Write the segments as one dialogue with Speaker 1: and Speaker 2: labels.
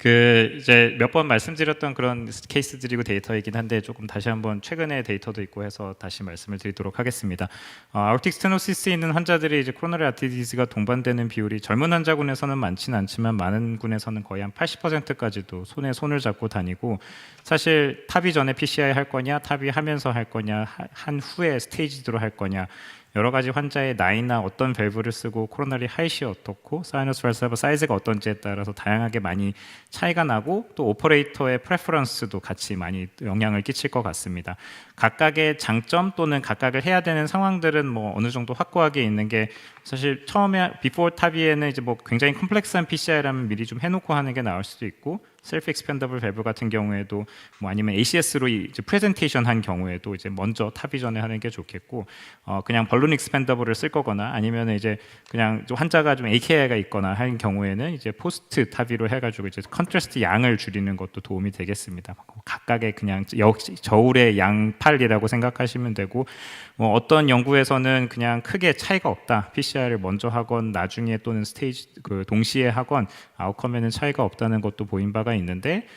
Speaker 1: 이제 몇 번 말씀드렸던 그런 케이스들이고 데이터이긴 한데 조금 다시 한번 최근의 데이터도 있고 해서 다시 말씀을 드리도록 하겠습니다. 아ortic 스테노시스에 있는 환자들이 이제 코로너리 아테리티스가 동반되는 비율이 젊은 환자군에서는 많지는 않지만 많은 군에서는 거의 한 80%까지도 손에 손을 잡고 다니고, 사실 탑이 전에 PCI 할 거냐, 탑이 하면서 할 거냐, 한 후에 스테이지드로 할 거냐, 여러 가지 환자의 나이나 어떤 밸브를 쓰고 코로나리 하이시 어떻고 사이너스 발사브 사이즈가 어떤지에 따라서 다양하게 많이 차이가 나고, 또 오퍼레이터의 프레퍼런스도 같이 많이 영향을 끼칠 것 같습니다. 각각의 장점 또는 각각을 해야 되는 상황들은 뭐 어느 정도 확고하게 있는 게, 사실 처음에 비포 타비에는 이제 뭐 굉장히 컴플렉스한 PCI라면 미리 좀 해놓고 하는 게 나을 수도 있고, 셀프 익스펜더블 밸브 같은 경우에도 뭐 아니면 ACS로 이제 프레젠테이션 한 경우에도 이제 먼저 타비 전에 하는 게 좋겠고, 그냥 벌룬 익스펜더블을 쓸 거거나 아니면 이제 그냥 좀 환자가 좀 AKI가 있거나 하는 경우에는 이제 포스트 타비로 해가지고 이제 컨트라스트 양을 줄이는 것도 도움이 되겠습니다. 각각의 그냥 역시 저울의 양팔이라고 생각하시면 되고, 뭐 어떤 연구에서는 그냥 크게 차이가 없다, PCR을 먼저 하건 나중에 또는 스테이지 동시에 하건 아웃컴에는 차이가 없다는 것도 보인 바가 있는데,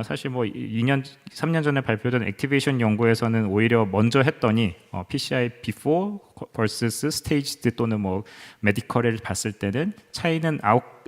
Speaker 1: 사실 뭐 2년, 3년 전에 발표된 액티베이션 연구에서는 오히려 먼저 했더니 PCI before vs staged 또는 뭐 메디컬을 봤을 때는 차이는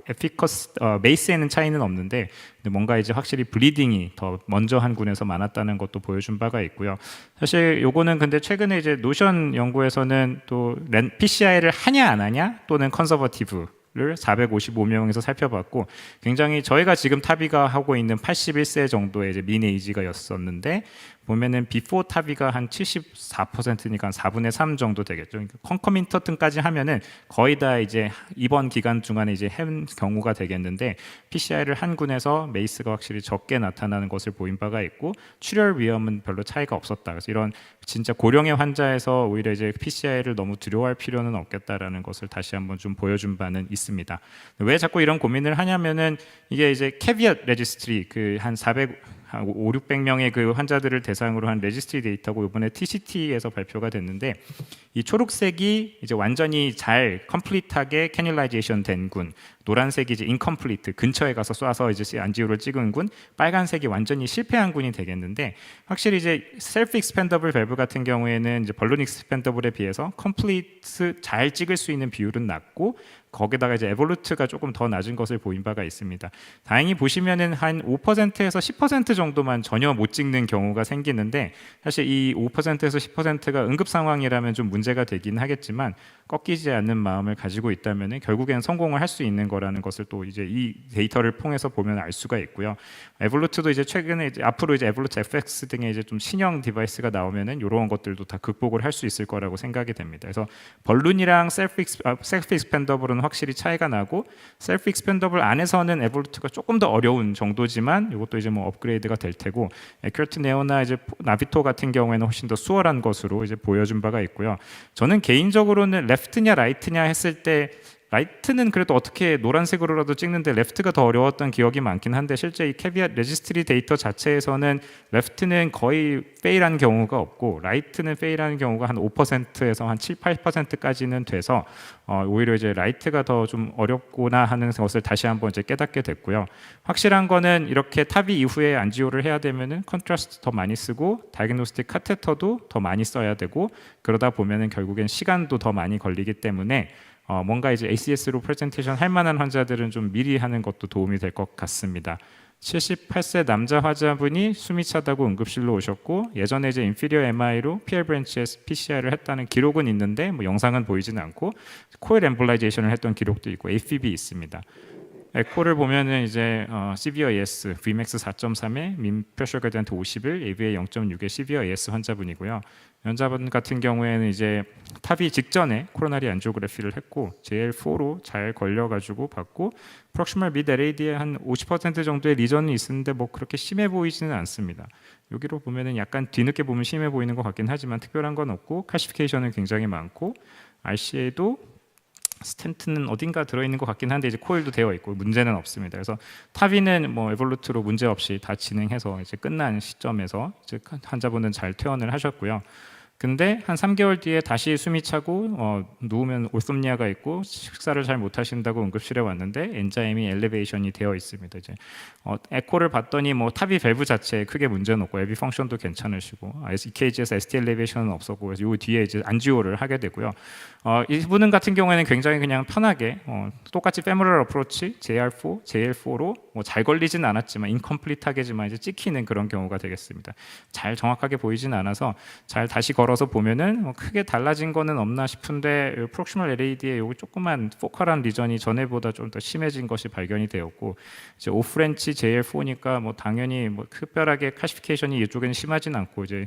Speaker 1: 에피커스 베이스에는 차이는 없는데, 뭔가 이제 확실히 블리딩이 더 먼저 한 군에서 많았다는 것도 보여준 바가 있고요. 사실 요거는 근데 최근에 이제 노션 연구에서는 또 PCI를 하냐 안 하냐 또는 컨서버티브 를 455명에서 살펴봤고, 굉장히 저희가 지금 타비가 하고 있는 81세 정도의 이제 민 에이지가였었는데, 보면은 비포 타비가 한 74%니까 한 4분의 3 정도 되겠죠. 컨커민턴트까지 하면은 거의 다 이제 입원 기간 중간에 이제 한 경우가 되겠는데, PCI를 한 군에서 메이스가 확실히 적게 나타나는 것을 보인 바가 있고, 출혈 위험은 별로 차이가 없었다. 그래서 이런 진짜 고령의 환자에서 오히려 이제 PCI를 너무 두려워할 필요는 없겠다라는 것을 다시 한번 좀 보여준 바는 있습니다. 왜 자꾸 이런 고민을 하냐면은, 이게 이제 캐비엇 레지스트리 한 5, 600명의 그 환자들을 대상으로 한 레지스트리 데이터고, 이번에 TCT에서 발표가 됐는데, 이 초록색이 이제 완전히 잘 컴플리트하게 캐뉼라이제이션 된 군, 노란색이 이제 인컴플리트 근처에 가서 쏴서 이제 안지오를 찍은 군, 빨간색이 완전히 실패한 군이 되겠는데, 확실히 이제 셀프 익스펜더블 밸브 같은 경우에는 이제 벌룬 익스펜더블에 비해서 컴플리트 잘 찍을 수 있는 비율은 낮고, 거기다가 이제 에볼루트가 조금 더 낮은 것을 보인 바가 있습니다. 다행히 보시면은 한 5%에서 10% 정도만 전혀 못 찍는 경우가 생기는데, 사실 이 5%에서 10%가 응급 상황이라면 좀 문제가 되긴 하겠지만, 꺾이지 않는 마음을 가지고 있다면은 결국엔 성공을 할 수 있는 거라는 것을 또 이제 이 데이터를 통해서 보면 알 수가 있고요. 에볼루트도 이제 최근에 이제 앞으로 이제 에볼루트 FX 등의 이제 좀 신형 디바이스가 나오면은 이런 것들도 다 극복을 할 수 있을 거라고 생각이 됩니다. 그래서 벌룬이랑 셀프 익스펜더블은 확실히 차이가 나고, 셀프 익스펜더블 안에서는 에볼루트가 조금 더 어려운 정도지만 이것도 이제 뭐 업그레이드가 될 테고, 에큐레트 네오나 이제 나비토 같은 경우에는 훨씬 더 수월한 것으로 이제 보여준 바가 있고요. 저는 개인적으로는 레프트냐 라이트냐 했을 때, 라이트는 그래도 어떻게 노란색으로라도 찍는데 레프트가 더 어려웠던 기억이 많긴 한데, 실제 이 캐비앗 레지스트리 데이터 자체에서는 레프트는 거의 페일한 경우가 없고, 라이트는 페일하는 경우가 한 5%에서 한 7, 8%까지는 돼서 오히려 이제 라이트가 더 좀 어렵구나 하는 것을 다시 한번 이제 깨닫게 됐고요. 확실한 거는 이렇게 타비 이후에 안지오를 해야 되면은 컨트라스트 더 많이 쓰고, 다이그노스틱 카테터도 더 많이 써야 되고, 그러다 보면은 결국엔 시간도 더 많이 걸리기 때문에 뭔가 이제 ACS로 프레젠테이션 할 만한 환자들은 좀 미리 하는 것도 도움이 될 것 같습니다. 78세 남자 환자분이 숨이 차다고 응급실로 오셨고, 예전에 이제 인피리어 MI로 PL 브랜치에서 PCR을 했다는 기록은 있는데 뭐 영상은 보이지는 않고, 코일 엠볼라이제이션을 했던 기록도 있고 AFib 있습니다. 에코를 보면은 이제 시비어 ES, Vmax 4.3에 민 프레셔 그레디언트 51, AVA 0.6의 시비어 ES 환자분이고요. 환자분 같은 경우에는 이제 탑이 직전에 코로나리 안지오그래피를 했고, JL4로 잘 걸려가지고 받고, 프록시멀 미드 LAD에 한 50% 정도의 리전이 있는데 뭐 그렇게 심해 보이지는 않습니다. 여기로 보면은 약간 뒤늦게 보면 심해 보이는 것 같긴 하지만 특별한 건 없고, 칼시피케이션은 굉장히 많고, RCA도 스텐트는 어딘가 들어있는 것 같긴 한데 이제 코일도 되어 있고 문제는 없습니다. 그래서 타비는 뭐 에볼루트로 문제 없이 다 진행해서 이제 끝난 시점에서 이제 환자분은 잘 퇴원을 하셨고요. 근데 한 3개월 뒤에 다시 숨이 차고 누우면 올솜니아가 있고 식사를 잘 못하신다고 응급실에 왔는데 엔자임이 엘리베이션이 되어 있습니다. 이제 에코를 봤더니 뭐 탑이 밸브 자체에 크게 문제는 없고 앱이 펑션도 괜찮으시고 EKG에서 ST 엘리베이션은 없었고 그래서 요 뒤에 이제 안지오를 하게 되고요. 이분 같은 경우에는 굉장히 그냥 편하게 똑같이 femoral approach JR4, JL4로 뭐 잘 걸리진 않았지만 인컴플리트하게지만 이제 찍히는 그런 경우가 되겠습니다. 잘 정확하게 보이진 않아서 잘 다시 걸어서 보면은 뭐 크게 달라진 거는 없나 싶은데 프록시멀 LAD의 요 조그만 포컬한 리전이 전에보다 좀 더 심해진 것이 발견이 되었고 이제 오프렌치 JL4니까 뭐 당연히 뭐 특별하게 칼시피케이션이 이쪽에는 심하진 않고 이제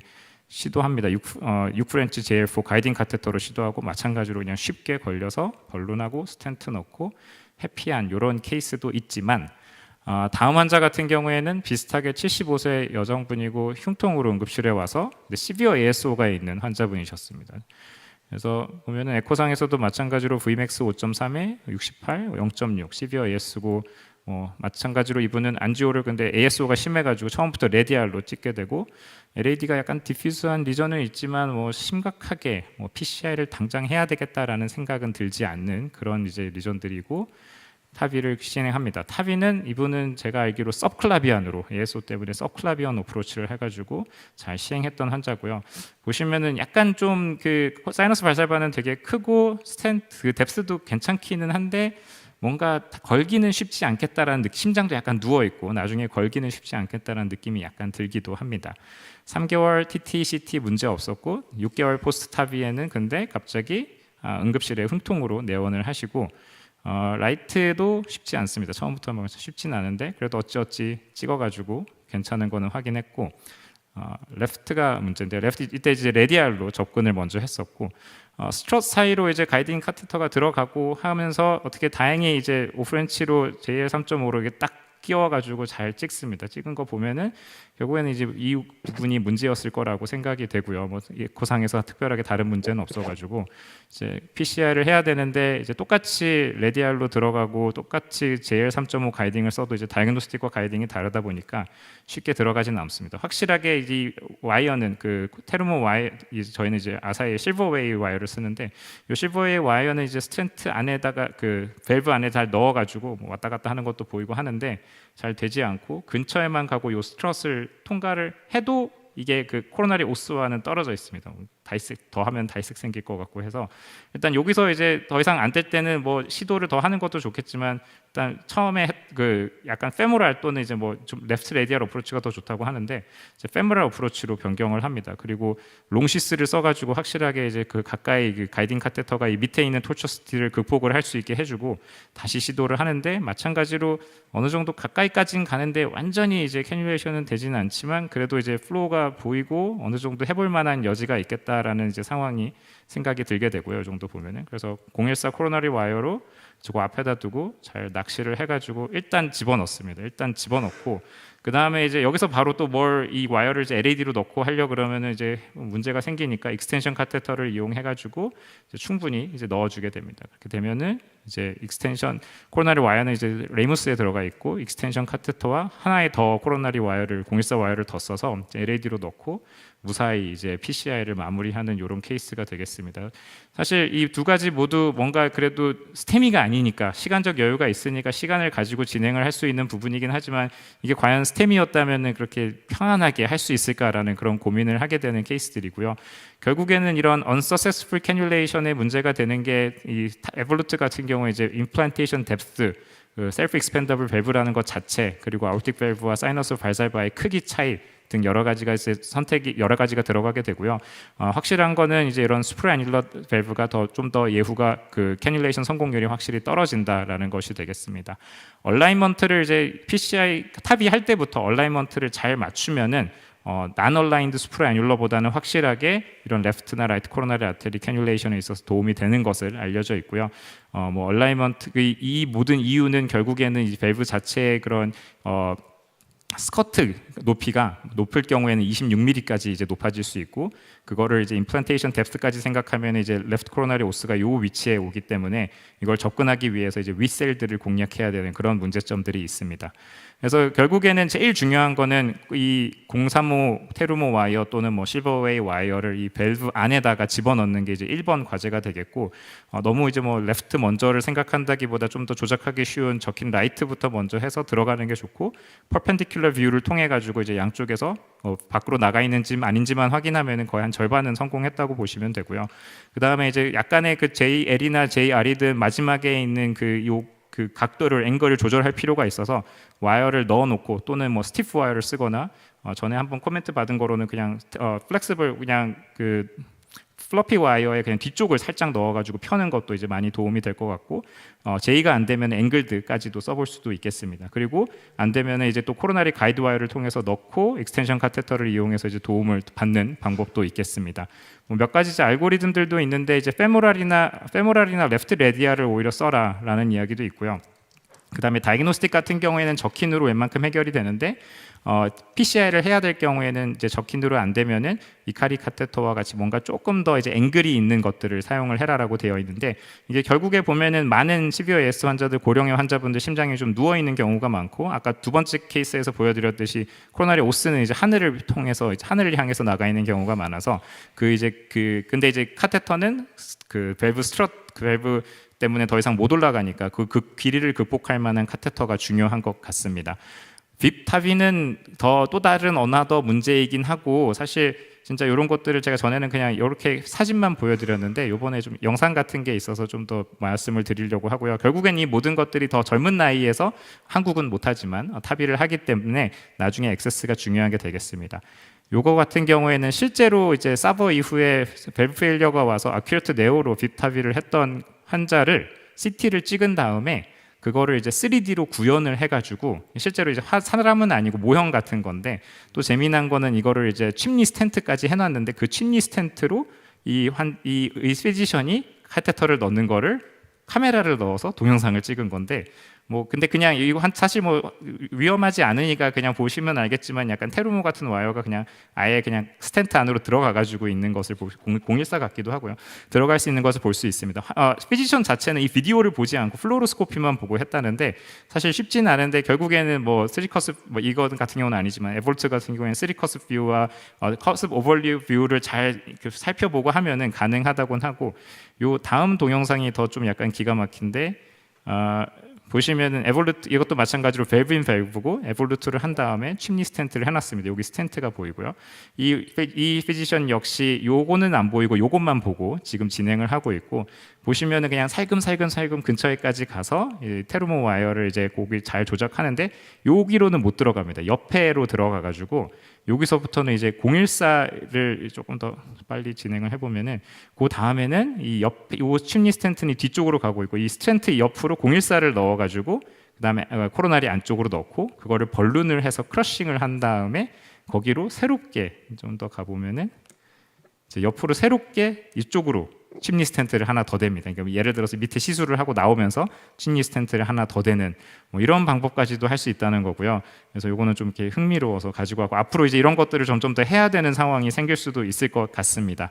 Speaker 1: 시도합니다. 6프렌치 JL4 가이딩 카테터로 시도하고 마찬가지로 그냥 쉽게 걸려서 벌룬하고 스텐트 넣고 해피한 이런 케이스도 있지만 다음 환자 같은 경우에는 비슷하게 75세 여성분이고 흉통으로 응급실에 와서 시비어 ASO가 있는 환자분이셨습니다. 그래서 보면은 에코상에서도 마찬가지로 Vmax 5.3에 68, 0.6 시비어 AS고 마찬가지로 이분은 안지오를 근데 ASO가 심해가지고 처음부터 레디알로 찍게 되고 LAD가 약간 디퓨즈한 리전은 있지만 뭐 심각하게 PCI를 당장 해야 되겠다라는 생각은 들지 않는 그런 이제 리전들이고 타비를 진행합니다. 타비는 이분은 제가 알기로 서클라비안으로 ASO 때문에 서클라비안 어프로치를 해가지고 잘 시행했던 환자고요. 보시면은 약간 좀 그 사이너스 발살반은 되게 크고 스탠트 그 뎁스도 괜찮기는 한데 뭔가 걸기는 쉽지 않겠다라는 심장도 약간 누워 있고 나중에 걸기는 쉽지 않겠다라는 느낌이 약간 들기도 합니다. 3개월 TT, CT 문제 없었고 6개월 포스트 타비에는 근데 갑자기 응급실에 흉통으로 내원을 하시고 라이트도 쉽지 않습니다. 처음부터 쉽지는 않은데 그래도 어찌어찌 찍어가지고 괜찮은 거는 확인했고 레프트가 문제인데 레프트 이때 이제 레디알로 접근을 먼저 했었고 스트럿 사이로 이제 가이딩 카테터가 들어가고 하면서 어떻게 다행히 이제 오프렌치로 JL3.5로 이게 딱 끼워가지고 잘 찍습니다. 찍은 거 보면은 결국에는 이제 이 부분이 문제였을 거라고 생각이 되고요. 뭐 고상에서 특별하게 다른 문제는 없어가지고 이제 PCI를 해야 되는데 이제 똑같이 레디알로 들어가고 똑같이 JL3.5 가이딩을 써도 이제 다이그노스틱과 가이딩이 다르다 보니까 쉽게 들어가지는 않습니다. 확실하게 이 와이어는 그 테르모 와이어 저희는 이제 아사히 실버웨이 와이어를 쓰는데 이 실버웨이 와이어는 이제 스텐트 안에다가 그 밸브 안에 잘 넣어가지고 뭐 왔다 갔다 하는 것도 보이고 하는데 잘 되지 않고 근처에만 가고 요 스트럿을 통과를 해도 이게 그 코로나리 오스와는 떨어져 있습니다. 다이색 더 하면 다이색 생길 것 같고 해서 일단 여기서 이제 더 이상 안 될 때는 뭐 시도를 더 하는 것도 좋겠지만 일단 처음에 그 약간 페모랄 또는 이제 뭐 좀 레프트 레디얼 어프로치가 더 좋다고 하는데 이제 페모랄 어프로치로 변경을 합니다. 그리고 롱시스를 써가지고 확실하게 이제 그 가까이 그 가이딩 카테터가 이 밑에 있는 톨처스티를 극복을 할 수 있게 해주고 다시 시도를 하는데 마찬가지로 어느 정도 가까이까지는 가는데 완전히 이제 캐뉼레이션은 되지는 않지만 그래도 이제 플로우가 보이고 어느 정도 해볼 만한 여지가 있겠다라는 이제 상황이 생각이 들게 되고요. 이 정도 보면은 그래서 014 코로나리 와이어로 저거 앞에다 두고 잘 낚시를 해가지고 일단 집어넣습니다. 일단 집어넣고 그 다음에 이제 여기서 바로 또 뭘 이 와이어를 이제 LAD로 넣고 하려 그러면은 이제 문제가 생기니까 익스텐션 카테터를 이용해가지고 이제 충분히 이제 넣어주게 됩니다. 그렇게 되면은 이제 익스텐션 코로나리 와이어는 이제 레이무스에 들어가 있고 익스텐션 카테터와 하나의 더 코로나리 와이어를 014 와이어를 더 써서 LAD로 넣고 무사히 이제 PCI를 마무리하는 이런 케이스가 되겠습니다. 사실 이 두 가지 모두 뭔가 그래도 스테미가 아니니까 시간적 여유가 있으니까 시간을 가지고 진행을 할 수 있는 부분이긴 하지만 이게 과연 스테미였다면 그렇게 편안하게 할 수 있을까라는 그런 고민을 하게 되는 케이스들이고요. 결국에는 이런 unsuccessful cannulation의 문제가 되는 게 이 에볼루트 같은 경우에 이제 implantation depth 그 셀프 익스펜더블 밸브라는 것 자체 그리고 아우틱 밸브와 사이너스 발살바의 크기 차이 등 여러 가지가 이제 선택이 여러 가지가 들어가게 되고요. 확실한 거는 이제 이런 수프라애뉼러 밸브가 좀 더 예후가 그 캐뉼레이션 성공률이 확실히 떨어진다라는 것이 되겠습니다. 얼라인먼트를 이제 PCI 탑이 할 때부터 얼라인먼트를 잘 맞추면은 난 얼라인드 수프라애뉼러보다는 확실하게 이런 레프트나 라이트 코로나리 아테리 캐뉼레이션에 있어서 도움이 되는 것을 알려져 있고요. 뭐 얼라인먼트 이 모든 이유는 결국에는 이 밸브 자체의 그런 스커트 높이가 높을 경우에는 26mm까지 이제 높아질 수 있고, 그거를 이제 임플란테이션 뎁스까지 생각하면 이제 레프트 코로나리 오스가 요 위치에 오기 때문에 이걸 접근하기 위해서 이제 윗셀들을 공략해야 되는 그런 문제점들이 있습니다. 그래서 결국에는 제일 중요한 거는 이 035 테루모 와이어 또는 뭐 실버웨이 와이어를 이 밸브 안에다가 집어넣는 게 이제 1번 과제가 되겠고, 너무 이제 뭐 레프트 먼저를 생각한다기보다 좀 더 조작하기 쉬운 적힌 라이트부터 먼저 해서 들어가는 게 좋고, 퍼펜디큘러 뷰를 통해 가지고 이제 양쪽에서 밖으로 나가 있는지 아닌지만 확인하면은 거의 한 절반은 성공했다고 보시면 되고요. 그 다음에 이제 약간의 그 JL이나 JR이든 마지막에 있는 그 각도를 앵글을 조절할 필요가 있어서 와이어를 넣어놓고 또는 뭐 스티프 와이어를 쓰거나, 전에 한번 코멘트 받은 거로는 그냥 플렉스블 그냥 그 플러피 와이어에 그냥 뒤쪽을 살짝 넣어가지고 펴는 것도 이제 많이 도움이 될 것 같고, J가 안 되면 앵글드까지도 써볼 수도 있겠습니다. 그리고 안 되면 이제 또 코로나리 가이드 와이어를 통해서 넣고 익스텐션 카테터를 이용해서 이제 도움을 받는 방법도 있겠습니다. 몇 가지 이제 알고리즘들도 있는데, 이제 페모랄이나 레프트 레디아를 오히려 써라라는 이야기도 있고요. 그 다음에 다이그노스틱 같은 경우에는 적힌으로 웬만큼 해결이 되는데, PCI를 해야 될 경우에는 이제 적힌으로 안 되면은 이카리 카테터와 같이 뭔가 조금 더 이제 앵글이 있는 것들을 사용을 해라라고 되어 있는데, 이게 결국에 보면은 많은 시비어 AS 환자들, 고령의 환자분들 심장이 좀 누워 있는 경우가 많고, 아까 두 번째 케이스에서 보여드렸듯이 코로나리 오스는 이제 하늘을 통해서 이제 하늘을 향해서 나가 있는 경우가 많아서 근데 이제 카테터는 그 밸브 때문에 더 이상 못 올라가니까 그 길이를 극복할 만한 카테터가 중요한 것 같습니다. 빕타비는 또 다른 어나더 문제이긴 하고, 사실 진짜 이런 것들을 제가 전에는 그냥 이렇게 사진만 보여드렸는데, 이번에 좀 영상 같은 게 있어서 좀 더 말씀을 드리려고 하고요. 결국엔 이 모든 것들이 더 젊은 나이에서, 한국은 못하지만 타비를 하기 때문에 나중에 액세스가 중요한 게 되겠습니다. 요거 같은 경우에는 실제로 이제 사버 이후에 밸브 페일리어가 와서 아큐레트 네오로 빕타비를 했던 환자를 CT를 찍은 다음에 그거를 이제 3D로 구현을 해가지고, 실제로 이제 사람은 아니고 모형 같은 건데, 또 재미난 거는 이거를 이제 침리 스텐트까지 해놨는데, 그 침리 스텐트로 이 피지션이 카테터를 넣는 거를 카메라를 넣어서 동영상을 찍은 건데, 뭐 근데 그냥 이거 사실 뭐 위험하지 않으니까 그냥 보시면 알겠지만, 약간 테루모 같은 와이어가 그냥 아예 그냥 스텐트 안으로 들어가 가지고 있는 것을 014 같기도 하고요. 들어갈 수 있는 것을 볼 수 있습니다. 피지션 자체는 이 비디오를 보지 않고 플로로스코피만 보고 했다는데, 사실 쉽지는 않은데 결국에는 뭐 3커스 뭐 이거 같은 경우는 아니지만 에볼트 같은 경우에는 3커스 뷰와 커스 오버뷰 뷰를 잘 살펴보고 하면은 가능하다곤 하고, 요 다음 동영상이 더 좀 약간 기가 막힌데, 보시면은 에볼루트, 이것도 마찬가지로 밸브인 밸브고 에볼루트를 한 다음에 침리 스텐트를 해놨습니다. 여기 스텐트가 보이고요. 이 피지션 역시 요거는 안 보이고 요것만 보고 지금 진행을 하고 있고, 보시면은 그냥 살금 근처에까지 가서 테루모 와이어를 이제 거기 잘 조작하는데, 여기로는 못 들어갑니다. 옆에로 들어가가지고 여기서부터는 이제 014를 조금 더 빨리 진행을 해보면은, 그 다음에는 요 침리 스텐트는 뒤쪽으로 가고 있고, 이 스텐트 옆으로 014를 넣어가지고 그 다음에 코로나리 안쪽으로 넣고 그거를 벌룬을 해서 크러싱을 한 다음에 거기로 새롭게 좀 더 가보면은 이제 옆으로 새롭게 이쪽으로 침리 스텐트를 하나 더 댑니다. 그러니까 예를 들어서 밑에 시술을 하고 나오면서 침리 스텐트를 하나 더 대는 뭐 이런 방법까지도 할 수 있다는 거고요. 그래서 이거는 좀 이렇게 흥미로워서 가지고 가고, 앞으로 이제 이런 것들을 점점 더 해야 되는 상황이 생길 수도 있을 것 같습니다.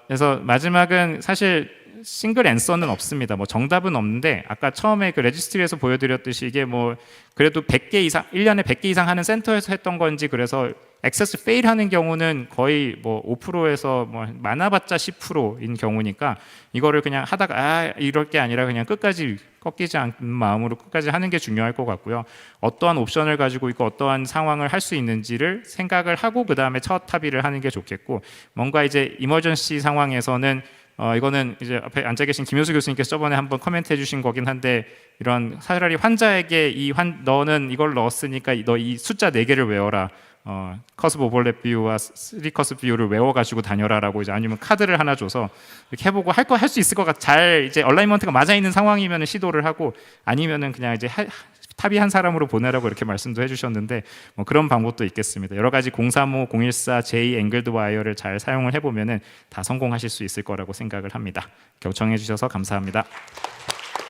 Speaker 1: 그래서 마지막은 사실 싱글 앤서는 없습니다. 뭐 정답은 없는데, 아까 처음에 그 레지스트리에서 보여드렸듯이 이게 뭐 그래도 100개 이상, 1년에 100개 이상 하는 센터에서 했던 건지, 그래서 액세스 페일 하는 경우는 거의 뭐 5%에서 뭐 많아봤자 10%인 경우니까, 이거를 그냥 하다가 이럴 게 아니라 그냥 끝까지 꺾이지 않는 마음으로 끝까지 하는 게 중요할 것 같고요. 어떠한 옵션을 가지고 있고 어떠한 상황을 할 수 있는지를 생각을 하고 그 다음에 첫 합의를 하는 게 좋겠고, 뭔가 이제 이머전시 상황에서는 이거는 이제 앞에 앉아 계신 김효수 교수님께서 저번에 한번 커멘트 해주신 거긴 한데, 이런 차라리 환자에게 너는 이걸 넣었으니까 너 이 숫자 4개를 외워라, 커스브 오버랩 뷰와 3커스 뷰를 외워가지고 다녀라라고, 이제 아니면 카드를 하나 줘서 이렇게 해보고 할 수 있을 것 같아. 잘 이제 얼라이먼트가 맞아 있는 상황이면 시도를 하고, 아니면은 그냥 이제 탑이 사람으로 보내라고 이렇게 말씀도 해주셨는데, 뭐 그런 방법도 있겠습니다. 여러 가지 035, 014, J 앵글드 와이어를 잘 사용을 해보면은 다 성공하실 수 있을 거라고 생각을 합니다. 경청해 주셔서 감사합니다.